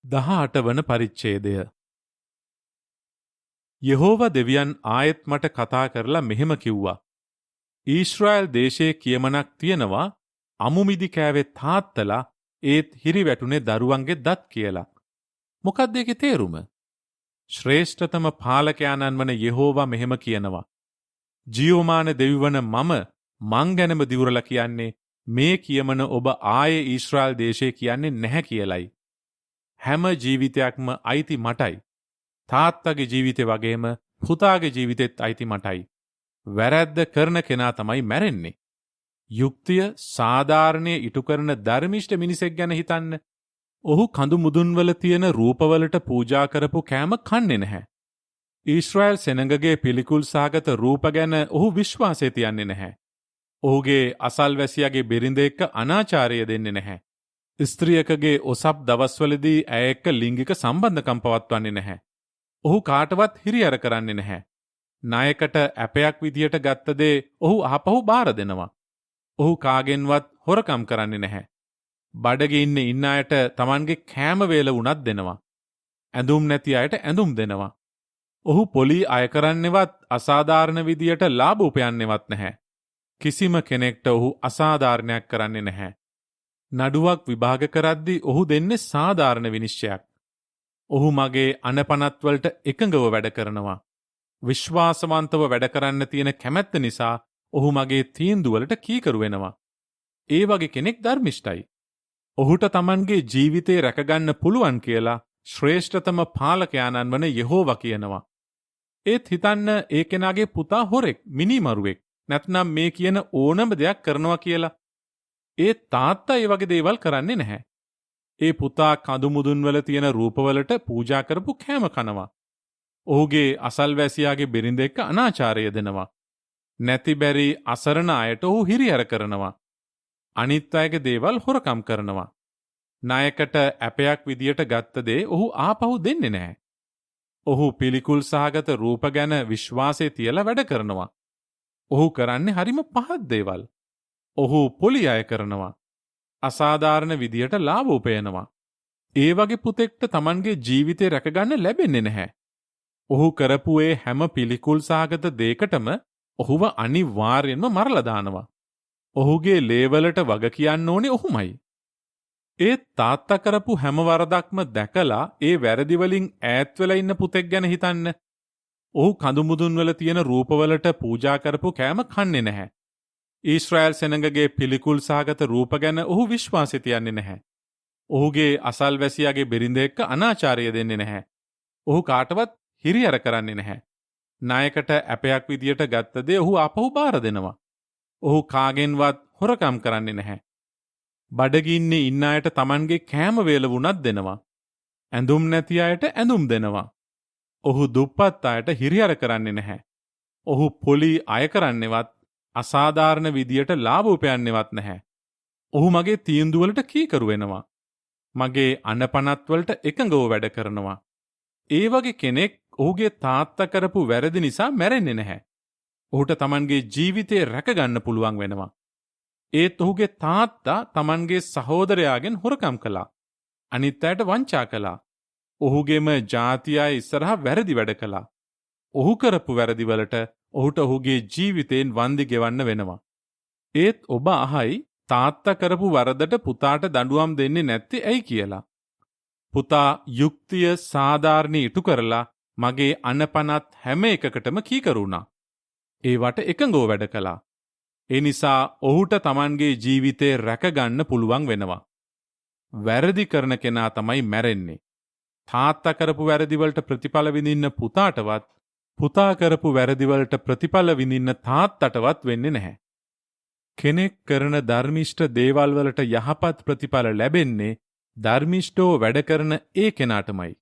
18 වන පරිච්ඡේදය. යෙහෝවා දෙවියන් ආයෙත් මට කතා කරලා මෙහෙම කිව්වා. ඊශ්‍රායල් දේශයේ කියමනක් තියෙනවා අමුමිදි කෑවේ තාත්තලා ඒත් හිරි වැටුනේ දරුවන්ගේ දත් කියලා. මොකක්ද ඒකේ තේරුම? ශ්‍රේෂ්ඨතම පාලකයාණන් වන යෙහෝවා මෙහෙම කියනවා. ජීවමාන දෙවිවන මං ගැනම දිවුරලා කියන්නේ මේ කියමන ඔබ ආයේ ඊශ්‍රායල් දේශයේ කියන්නේ නැහැ කියලයි. හැම ජීවිතයක්ම අයිති මටයි. තාත්තගේ ජීවිතේ වගේම පුතාගේ ජීවිතෙත් අයිති මටයි. වැරැද්ද කරන කෙනා තමයි මැරෙන්නේ. යුක්තිය සාධාරණයේ ඉටු කරන ධර්මිෂ්ඨ මිනිසෙක් ගැන හිතන්න. ඔහු කඳු මුදුන්වල තියෙන රූපවලට පූජා කරපු කෑම කන්නේ නැහැ. ඊශ්‍රායල් සෙනඟගේ පිළිකුල් සහගත රූප ගැන ඔහු විශ්වාසය තියන්නේ නැහැ. ඔහුගේ අසල්වැසියාගේ බිරිඳ එක්ක අනාචාරය දෙන්නේ නැහැ. ස්ත්‍රියකගේ ඔසප් දවස්වලදී ඇය එක්ක ලිංගික සම්බන්ධකම් පවත්වන්නේ නැහැ. ඔහු කාටවත් හිරිහැර කරන්නේ නැහැ. ණයකට ඇපයක් විදියට ගත්ත දේ ඔහු ආපහු බාර දෙනවා. ඔහු කාගෙන්වත් හොරකම් කරන්නේ නැහැ. බඩගේ ඉන්න අයට Tamanගේ කෑම වේල වුණත් දෙනවා. ඇඳුම් නැති අයට ඇඳුම් දෙනවා. ඔහු පොලි අය කරන්නේවත් අසාධාරණ විදියට ලාභ උපයන්නේවත් නැහැ. කිසිම කෙනෙක්ට ඔහු අසාධාරණයක් කරන්නේ නැහැ. නඩුවක් විභාග කරද්දී ඔහු දෙන්නේ සාධාරණ විනිශ්චයක්. ඔහු මගේ අනපනත්වලට එකඟව වැඩ කරනවා. විශ්වාසවන්තව වැඩ කරන්න තියෙන කැමැත්ත නිසා ඔහු මගේ තීන්දුවලට කීකරු වෙනවා. ඒ වගේ කෙනෙක් ධර්මිෂ්ඨයි. ඔහුට Tamanගේ ජීවිතේ රැකගන්න පුළුවන් කියලා ශ්‍රේෂ්ඨතම පාලකයාණන් වන යෙහෝවා කියනවා. ඒත් හිතන්න ඒ කෙනාගේ පුතා හොරෙක්, මිනිමරුවෙක්, නැත්නම් මේ කියන ඕනම දෙයක් කරනවා කියලා. ඒ තාත්තා ඒ වගේ දේවල් කරන්නේ නැහැ. ඒ පුතා කඳු මුදුන්වල තියෙන රූපවලට පූජා කරපු කෑම කනවා. ඔහුගේ අසල්වැසියාගේ බිරිඳ එක්ක අනාචාරය දෙනවා. නැති බැරි අසරණ අයට ඔහු හිරිහැර කරනවා. අනිත් අයගේ දේවල් හොරකම් කරනවා. ණයකට ඇපයක් විදියට ගත්ත දේ ඔහු ආපහු දෙන්නේ නැහැ. ඔහු පිළිකුල් සහගත රූප ගැන විශ්වාසය තියලා වැඩ කරනවා. ඔහු කරන්නේ හරිම පහත් දේවල්. ඔහු පොලි අය කරනවා. අසාධාරණ විදියට ලාභ උපයනවා. ඒ වගේ පුතෙක්ට Tamanගේ ජීවිතේ රැකගන්න ලැබෙන්නේ නැහැ. ඔහු කරපු ඒ හැම පිළිකුල් සහගත දෙයකටම ඔහුව අනිවාර්යෙන්ම මරලා දානවා. ඔහුගේ ලේවලට වග කියන්න ඕනේ ඔහුමයි. ඒ තාත්තා කරපු හැම වරදක්ම දැකලා ඒ වැරදි වලින් ඈත් වෙලා ඉන්න පුතෙක් ගැන හිතන්න. ඔහු කඳු මුදුන් වල තියෙන රූපවලට පූජා කරපු කෑම කන්නේ නැහැ. ඊශ්‍රායල් සෙනඟගේ පිළිකුල් සහගත රූප ගැන ඔහු විශ්වාසය තියන්නේ නැහැ. ඔහුගේ අසල්වැසියාගේ බිරිඳ එක්ක අනාචාරය දෙන්නේ නැහැ. ඔහු කාටවත් හිරිහැර කරන්නේ නැහැ. ණයකට ඇපයක් විදියට ගත්ත දේ ඔහු ආපහු බාර දෙනවා. ඔහු කාගෙන්වත් හොරකම් කරන්නේ නැහැ. බඩගින්නේ ඉන්න අයට Tamanගේ කෑම වේල වුණත් දෙනවා. ඇඳුම් නැති අයට ඇඳුම් දෙනවා. ඔහු දුප්පත් අයට හිරිහැර කරන්නේ නැහැ. ඔහු පොලි අය කරන්නේවත් අසාධාරණ විදියට ලාභ උපයන්නේවත් නැහැ. ඔහු මගේ තීන්දුවලට කීකරු වෙනවා. මගේ අනපනත්වලට එකඟව වැඩ කරනවා. ඒ වගේ කෙනෙක් ඔහුගේ තාත්තා කරපු වැරදි නිසා මැරෙන්නේ නැහැ. ඔහුට Tamanගේ ජීවිතේ රැකගන්න පුළුවන් වෙනවා. ඒත් ඔහුගේ තාත්තා Tamanගේ සහෝදරයාගෙන් හොරකම් කළා. අනිත් අයට වංචා කළා. ඔහුගේම ජාතිය ඉස්සරහා වැරදි වැඩ කළා. ඔහු කරපු වැරදි වලට ඔහුට ඔහුගේ ජීවිතයෙන් වන්දි ගෙවන්න වෙනවා. ඒත් ඔබ අහයි තාත්තා කරපු වරදට පුතාට දඬුවම් දෙන්නේ නැත්තේ ඇයි කියලා. පුතා යුක්තිය සාධාරණ ඉටු කරලා මගේ අනපනත් හැම එකකටම කීකරු වුණා. ඒවට එකඟව වැඩ කළා. ඒ නිසා ඔහුට Tamanගේ ජීවිතේ රැකගන්න පුළුවන් වෙනවා. වැරදි කරන කෙනා තමයි මැරෙන්නේ. තාත්තා කරපු වැරදි වලට ප්‍රතිඵල විඳින්න පුතාටවත්, පුතා කරපු වැරදි වලට ප්‍රතිඵල විඳින්න තාත්තටවත් වෙන්නේ නැහැ. කෙනෙක් කරන ධර්මිෂ්ඨ දේවල් වලට යහපත් ප්‍රතිඵල ලැබෙන්නේ ධර්මිෂ්ඨව වැඩ කරන ඒ කෙනාටමයි.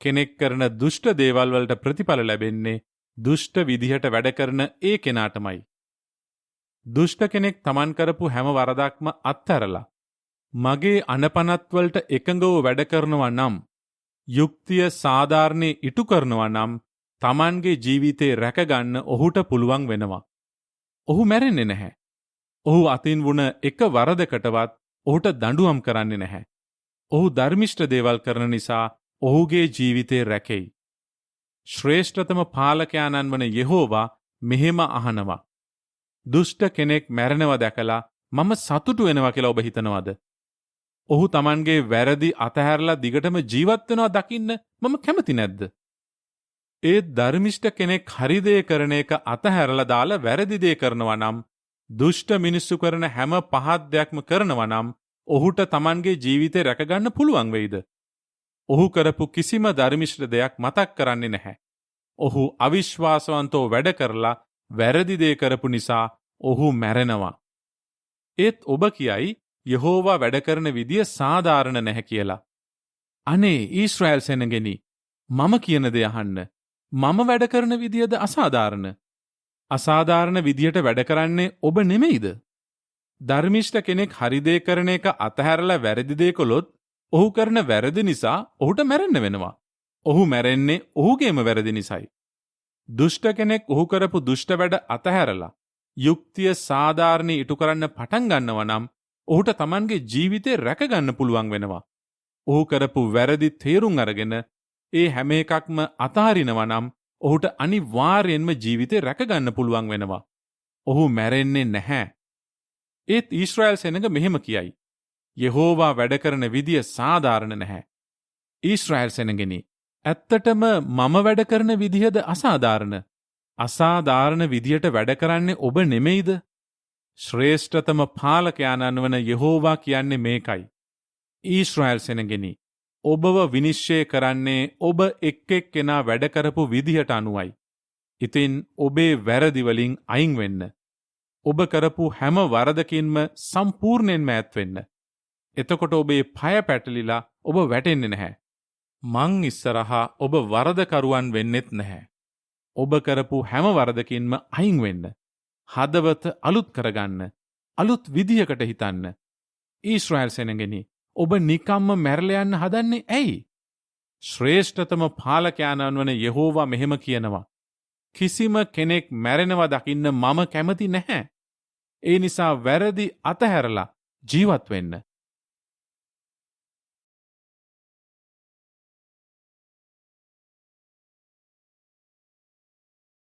කෙනෙක් කරන දුෂ්ට දේවල් වලට ප්‍රතිඵල ලැබෙන්නේ දුෂ්ට විදිහට වැඩ කරන ඒ කෙනාටමයි. දුෂ්ට කෙනෙක් Taman කරපු හැම වරදක්ම අත්හැරලා මගේ අනපනත්වලට එකඟව වැඩ කරනවා නම්, යුක්තිය සාධාරණේ ඉටු කරනවා නම් Tamanගේ ජීවිතේ රැකගන්න ඔහුට පුළුවන් වෙනවා. ඔහු මැරෙන්නේ නැහැ. ඔහු අතින් වුණ එක වරදකටවත් ඔහුට දඬුවම් කරන්නේ නැහැ. ඔහු ධර්මිෂ්ඨ දේවල් කරන නිසා ඔහුගේ ජීවිතේ රැකෙයි. ශ්‍රේෂ්ඨතම පාලකයාණන් වන යෙහෝවා මෙහෙම අහනවා. දුෂ්ට කෙනෙක් මැරෙනව දැකලා මම සතුටු වෙනවා කියලා ඔබ හිතනවද? ඔහු Tamanගේ වැරදි අතහැරලා දිගටම ජීවත් වෙනවා දකින්න මම කැමති නැද්ද? ඒ ධර්මිෂ්ඨ කෙනෙක් හරි දේ කරන එක අතහැරලා දාලා වැරදි දේ කරනවා නම්, දුෂ්ට මිනිස්සු කරන හැම පහත් දෙයක්ම කරනවා නම් ඔහුට Tamanගේ ජීවිතේ රැකගන්න පුළුවන් වෙයිද? ඔහු කරපු කිසිම ධර්මිෂ්ඨ දෙයක් මතක් කරන්නේ නැහැ. ඔහු අවිශ්වාසවන්තව වැඩ කරලා වැරදි දේ කරපු නිසා ඔහු මැරෙනවා. ඒත් ඔබ කියයි යෙහෝවා වැඩ කරන විදිය සාධාරණ නැහැ කියලා. අනේ ඊශ්‍රායල් සෙනගෙනි, මම කියන දේ අහන්න. මම වැඩ කරන විදියද අසාධාරණ? අසාධාරණ විදියට වැඩ කරන්නේ ඔබ නෙමෙයිද? ධර්මිෂ්ඨ කෙනෙක් හරි දේ කරන එක අතහැරලා වැරදි දේ කළොත් ඔහු කරන වැරදි නිසා ඔහුට මැරෙන්න වෙනවා. ඔහු මැරෙන්නේ ඔහුගේම වැරදි නිසායි. දුෂ්ට කෙනෙක් ඔහු කරපු දුෂ්ට වැඩ අතහැරලා යුක්තිය සාධාරණී ඉටු කරන්න පටන් ගන්නවා නම් ඔහුට Tamanගේ ජීවිතේ රැකගන්න පුළුවන් වෙනවා. ඔහු කරපු වැරදි තේරුම් අරගෙන ඒ හැම එකක්ම අතහරිනවා නම් ඔහුට අනිවාර්යෙන්ම ජීවිතේ රැකගන්න පුළුවන් වෙනවා. ඔහු මැරෙන්නේ නැහැ. ඒත් ඊශ්‍රායල් සෙනඟ මෙහෙම කියයි. යෙහෝවා වැඩ කරන විදිය සාධාරණ නැහැ. ඊශ්‍රායල් සෙනගෙනි, ඇත්තටම මම වැඩ කරන විදිහද අසාධාරණ? අසාධාරණ විදියට වැඩ කරන්නේ ඔබ නෙමෙයිද? ශ්‍රේෂ්ඨතම පාලකයාණන් වන යෙහෝවා කියන්නේ මේකයි. ඊශ්‍රායල් සෙනගෙනි, ඔබව විනිශ්චය කරන්නේ ඔබ එක් එක්කෙනා වැඩ කරපු විදිහට අනුවයි. ඉතින් ඔබේ වැරදි වලින් අයින් වෙන්න. ඔබ කරපු හැම වරදකින්ම සම්පූර්ණයෙන්ම ඈත් වෙන්න. එතකොට ඔබේ පය පැටලිලා ඔබ වැටෙන්නේ නැහැ. මං ඉස්සරහා ඔබ වරදකරුවන් වෙන්නෙත් නැහැ. ඔබ කරපු හැම වරදකින්ම අයින් වෙන්න. හදවත අලුත් කරගන්න. අලුත් විදියකට හිතන්න. ඊශ්‍රායල් සෙනගෙනි, ඔබ නිකම්ම මැරලා යන්න හදන්නේ ඇයි? ශ්‍රේෂ්ඨතම පාලකයාණන් වන යෙහෝවා මෙහෙම කියනවා. කිසිම කෙනෙක් මැරෙනවා දකින්න මම කැමති නැහැ. ඒ නිසා වැරදි අතහැරලා ජීවත් වෙන්න.